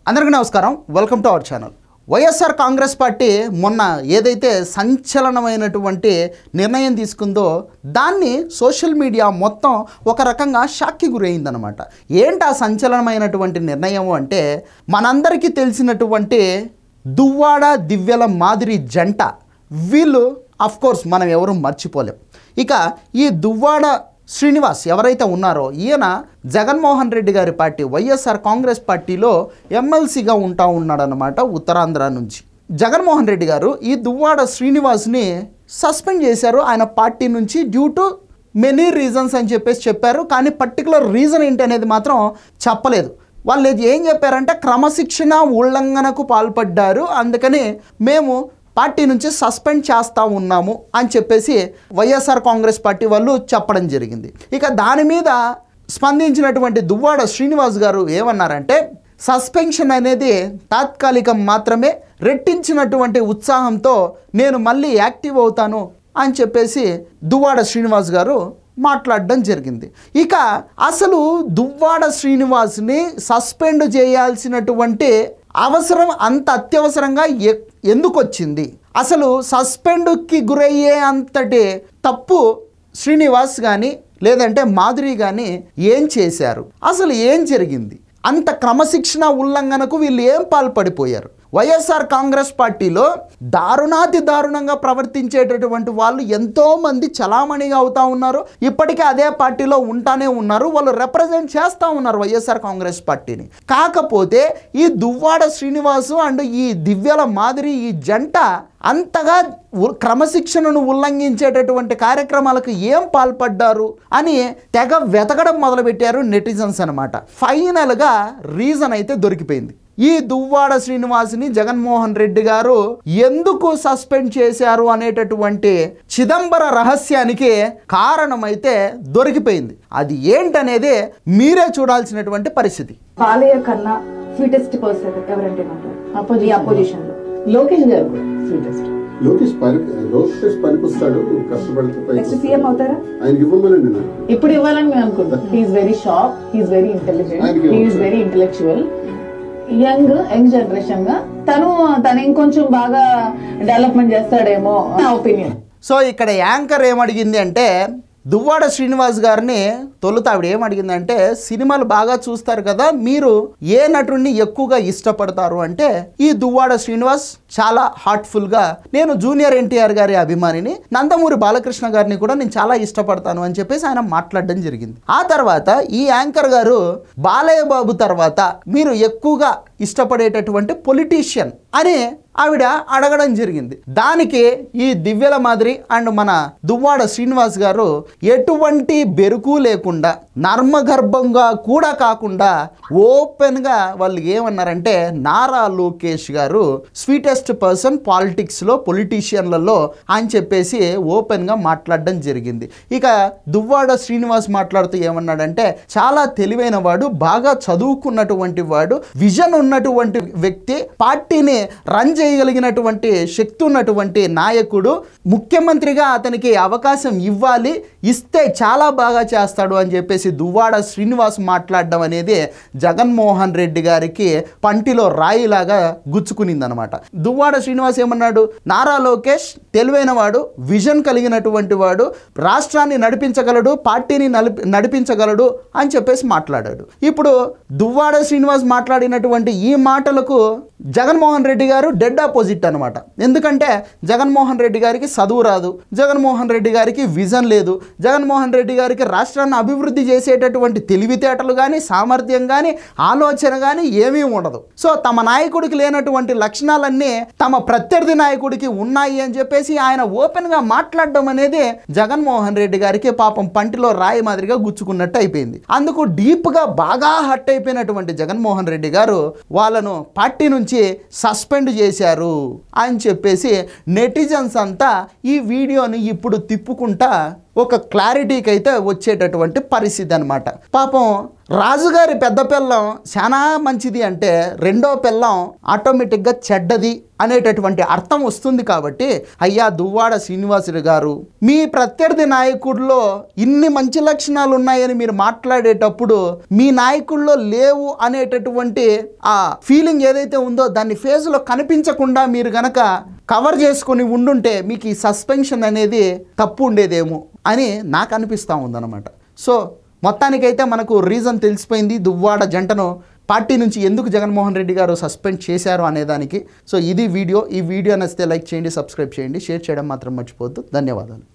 అందరికీ నమస్కారం. Welcome to our channel. YSR Congress party మొన్న ఏదైతే సంచలనమైనటువంటి నిర్ణయం తీసుకుందో దాన్ని సోషల్ మీడియా మొత్తం ఒక రకంగా షాక్కి గురైందనమాట. ఏంటి ఆ సంచలనమైనటువంటి నిర్ణయం అంటే, మనందరికీ తెలిసినటువంటి దువ్వాడ దివ్యల మాదిరి జంట. వీళ్ళు అఫ్కోర్స్ మనం ఎవరు మర్చిపోలేం. ఇక ఈ దువ్వాడ శ్రీనివాస్ ఎవరైతే ఉన్నారో ఈయన జగన్మోహన్ రెడ్డి గారి పార్టీ వైఎస్ఆర్ కాంగ్రెస్ పార్టీలో ఎమ్మెల్సీగా ఉన్నాడనమాట ఉత్తరాంధ్ర నుంచి. జగన్మోహన్ రెడ్డి గారు ఈ దువ్వాడ శ్రీనివాస్ని సస్పెండ్ చేశారు ఆయన పార్టీ నుంచి డ్యూ టు మెనీ రీజన్స్ అని చెప్పారు. కానీ పర్టికులర్ రీజన్ ఏంటి అనేది మాత్రం చెప్పలేదు. వాళ్ళు ఏం చెప్పారంటే క్రమశిక్షణ ఉల్లంఘనకు పాల్పడ్డారు, అందుకని మేము పార్టీ నుంచి సస్పెండ్ చేస్తూ ఉన్నాము అని చెప్పేసి వైఎస్ఆర్ కాంగ్రెస్ పార్టీ వాళ్ళు చెప్పడం జరిగింది. ఇక దాని మీద స్పందించినటువంటి దువ్వాడ శ్రీనివాస్ గారు ఏమన్నారంటే, సస్పెన్షన్ అనేది తాత్కాలికం మాత్రమే, రెట్టించినటువంటి ఉత్సాహంతో నేను మళ్ళీ యాక్టివ్ అవుతాను అని చెప్పేసి దువ్వాడ శ్రీనివాస్ గారు మాట్లాడడం జరిగింది. ఇక అసలు దువ్వాడ శ్రీనివాస్ని సస్పెండ్ చేయాల్సినటువంటి అవసరం అంత అత్యవసరంగా ఎందుకు వచ్చింది? అసలు సస్పెండ్కి గురయ్యే అంతటి తప్పు శ్రీనివాస్ కానీ లేదంటే మాధురి కానీ ఏం చేశారు? అసలు ఏం జరిగింది? అంత క్రమశిక్షణ ఉల్లంఘనకు వీళ్ళు ఏం పాల్పడిపోయారు? వైఎస్ఆర్ కాంగ్రెస్ పార్టీలో దారుణాతి దారుణంగా ప్రవర్తించేటటువంటి వాళ్ళు ఎంతోమంది చలామణిగా అవుతూ ఉన్నారు. ఇప్పటికే అదే పార్టీలో ఉంటానే ఉన్నారు, వాళ్ళు రిప్రజెంట్ చేస్తూ ఉన్నారు వైఎస్ఆర్ కాంగ్రెస్ పార్టీని. కాకపోతే ఈ దువ్వాడ శ్రీనివాసు అండ్ ఈ దివ్యల మాదిరి ఈ జంట అంతగా క్రమశిక్షణను ఉల్లంఘించేటటువంటి కార్యక్రమాలకు ఏం పాల్పడ్డారు అని తెగ వెతకడం మొదలుపెట్టారు నెటిజన్స్ అనమాట. ఫైనల్గా రీజన్ అయితే దొరికిపోయింది. ఈ దువ్వాడ శ్రీనివాస్ని జగన్మోహన్ రెడ్డి గారు ఎందుకు సస్పెండ్ చేశారు అనేటటువంటి చిదంబర రహస్యానికి కారణమైతే దొరికిపోయింది. అది ఏంటనేది మీరే చూడాల్సినటువంటి పరిస్థితి. పాలయ్య కన్నా స్వీటెస్ట్ పర్సన్ ఎవరంటే అపోజిషన్ లో లోకేష్ గారు స్వీటెస్ట్. లోకేష్ పనికొస్తాడు, కష్టపడితే సీఎం అవుతారా? ఆయనకి ఇవ్వమనండి. ఇప్పుడు ఇవ్వాలని మేము అనుకుంటాం. He's very sharp, he's very intelligent, he's very intellectual. Young generation గా తను ఇంకొంచెం బాగా డెవలప్మెంట్ చేస్తాడేమో నా ఒపీనియన్. సో ఇక్కడ యాంకర్ ఏమడిగింది అంటే, దువ్వాడ శ్రీనివాస్ గారిని తొలుత ఆవిడ ఏమడిగిందంటే, సినిమాలు బాగా చూస్తారు కదా, మీరు ఏ నటుడిని ఎక్కువగా ఇష్టపడతారు అంటే, ఈ దువ్వాడ శ్రీనివాస్ చాలా హార్ట్ఫుల్గా నేను జూనియర్ ఎన్టీఆర్ గారి అభిమానిని, నందమూరి బాలకృష్ణ గారిని కూడా నేను చాలా ఇష్టపడతాను అని చెప్పేసి ఆయన మాట్లాడడం జరిగింది. ఆ తర్వాత ఈ యాంకర్ గారు బాలయ్య బాబు తర్వాత మీరు ఎక్కువగా ఇష్టపడేటటువంటి పొలిటీషియన్ అని ఆవిడ అడగడం జరిగింది. దానికి ఈ దివ్యల మాదిరి అండ్ మన దువ్వాడ శ్రీనివాస్ గారు ఎటువంటి బెరుకు లేకుండా నర్మగర్భంగా కూడా కాకుండా ఓపెన్గా వాళ్ళు ఏమన్నారంటే, నారా లోకేష్ గారు స్వీటెస్ట్ పర్సన్ పాలిటిక్స్లో పొలిటీషియన్లలో అని చెప్పేసి ఓపెన్గా మాట్లాడడం జరిగింది. ఇక దువ్వాడ శ్రీనివాస్ మాట్లాడుతూ ఏమన్నాడంటే, చాలా తెలివైన వాడు, బాగా చదువుకున్నటువంటి వాడు, విజన్ ఉన్నటువంటి వ్యక్తి, పార్టీని రన్ చేయగలిగినటువంటి శక్తి ఉన్నటువంటి నాయకుడు, ముఖ్యమంత్రిగా అతనికి అవకాశం ఇవ్వాలి, ఇస్తే చాలా బాగా చేస్తాడు అని చెప్పేసి దువ్వాడ శ్రీనివాస్ మాట్లాడడం అనేది జగన్మోహన్ రెడ్డి గారికి పంటిలో రాయిలాగా గుచ్చుకునిందనమాట. దువ్వాడ శ్రీనివాస్ ఏమన్నాడు, నారా లోకేష్ తెలివైన వాడు, విజన్ కలిగినటువంటి వాడు, రాష్ట్రాన్ని నడిపించగలడు, పార్టీని నడిపించగలడు అని చెప్పేసి మాట్లాడాడు. ఇప్పుడు దువ్వాడ శ్రీనివాస్ మాట్లాడినటువంటి ఈ మాటలకు జగన్మోహన్ రెడ్డి గారు డెడ్ ఆపోజిట్ అనమాట. ఎందుకంటే జగన్మోహన్ రెడ్డి గారికి చదువు రాదు, జగన్మోహన్ రెడ్డి గారికి విజన్ లేదు, జగన్మోహన్ రెడ్డి గారికి రాష్ట్రాన్ని అభివృద్ధి చేసేటటువంటి తెలివితేటలు కానీ సామర్థ్యం కానీ ఆలోచన కానీ ఏమీ ఉండదు. సో తమ నాయకుడికి లేనటువంటి లక్షణాలన్నీ తమ ప్రత్యర్థి నాయకుడికి ఉన్నాయి అని చెప్పేసి ఆయన ఓపెన్గా మాట్లాడడం అనేది జగన్మోహన్ రెడ్డి గారికి పాపం పంటిలో రాయి మాదిరిగా గుచ్చుకున్నట్టు అయిపోయింది. అందుకు డీప్గా బాగా హర్ట్ అయిపోయినటువంటి జగన్మోహన్ రెడ్డి గారు వాళ్ళను పార్టీ నుంచి సస్పెండ్ చేశారు అని చెప్పేసి నెటిజన్స్ అంతా ఈ వీడియోని ఇప్పుడు తిప్పుకుంటా ఒక క్లారిటీకి అయితే వచ్చేటటువంటి పరిస్థితి అనమాట. పాపం రాజుగారి పెద్ద పిల్లం చాలా మంచిది అంటే రెండో పిల్లం ఆటోమేటిక్గా చెడ్డది అనేటటువంటి అర్థం వస్తుంది. కాబట్టి అయ్యా దువ్వాడ శ్రీనివాసులు గారు, మీ ప్రత్యర్థి నాయకుడిలో ఇన్ని మంచి లక్షణాలు ఉన్నాయని మీరు మాట్లాడేటప్పుడు మీ నాయకుల్లో లేవు అనేటటువంటి ఆ ఫీలింగ్ ఏదైతే ఉందో దాన్ని ఫేస్లో కనిపించకుండా మీరు గనక కవర్ చేసుకొని ఉండుంటే మీకు ఈ సస్పెన్షన్ అనేది తప్పు ఉండేదేమో అని నాకు అనిపిస్తూ ఉందన్నమాట. సో మొత్తానికైతే మనకు రీజన్ తెలిసిపోయింది, దువ్వాడ జంటను పార్టీ నుంచి ఎందుకు జగన్మోహన్ రెడ్డి గారు సస్పెండ్ చేశారు అనేదానికి. సో ఇది వీడియో. ఈ వీడియో నచ్చితే లైక్ చేయండి, సబ్స్క్రైబ్ చేయండి, షేర్ చేయడం మాత్రం మర్చిపోవద్దు. ధన్యవాదాలు.